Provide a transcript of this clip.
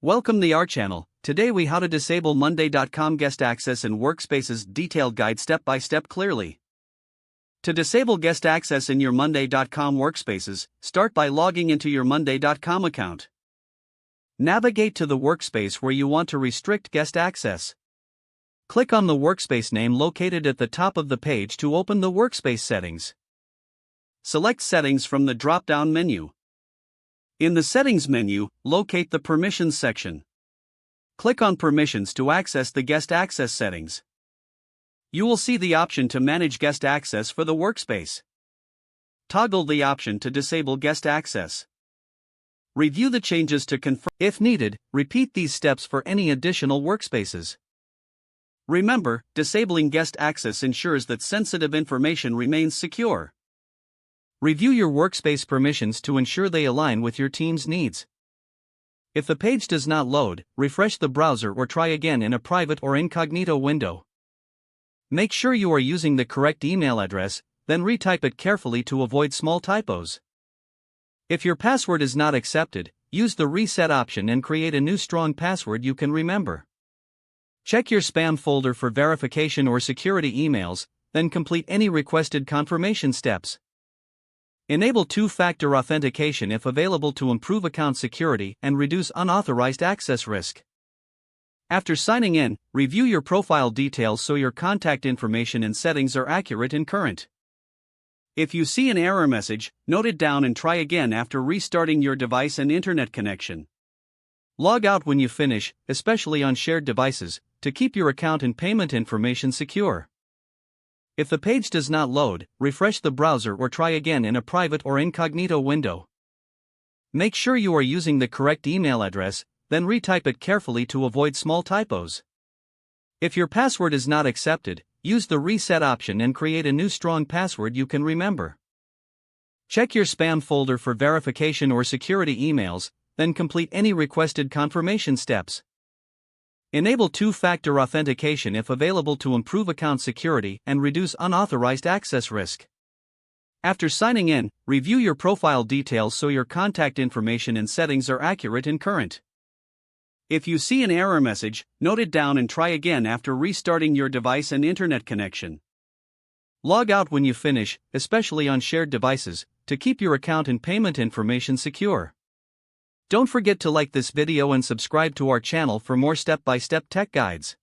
Welcome to our channel. Today we how to disable Monday.com guest access in Workspace's detailed guide step by step clearly. To disable guest access in your Monday.com workspaces, start by logging into your Monday.com account. Navigate to the workspace where you want to restrict guest access. Click on the workspace name located at the top of the page to open the workspace settings. Select Settings from the drop-down menu. In the Settings menu, locate the Permissions section. Click on Permissions to access the guest access settings. You will see the option to manage guest access for the workspace. Toggle the option to disable guest access. Review the changes to confirm. If needed, repeat these steps for any additional workspaces. Remember, disabling guest access ensures that sensitive information remains secure. Review your workspace permissions to ensure they align with your team's needs. If the page does not load, refresh the browser or try again in a private or incognito window. Make sure you are using the correct email address, then retype it carefully to avoid small typos. If your password is not accepted, use the reset option and create a new strong password you can remember. Check your spam folder for verification or security emails, then complete any requested confirmation steps. Enable two-factor authentication if available to improve account security and reduce unauthorized access risk. After signing in, review your profile details so your contact information and settings are accurate and current. If you see an error message, note it down and try again after restarting your device and internet connection. Log out when you finish, especially on shared devices, to keep your account and payment information secure. If the page does not load, refresh the browser or try again in a private or incognito window. Make sure you are using the correct email address, then retype it carefully to avoid small typos. If your password is not accepted, use the reset option and create a new strong password you can remember. Check your spam folder for verification or security emails, then complete any requested confirmation steps. Enable two-factor authentication if available to improve account security and reduce unauthorized access risk. After signing in, review your profile details so your contact information and settings are accurate and current. If you see an error message, note it down and try again after restarting your device and internet connection. Log out when you finish, especially on shared devices, to keep your account and payment information secure. Don't forget to like this video and subscribe to our channel for more step-by-step tech guides.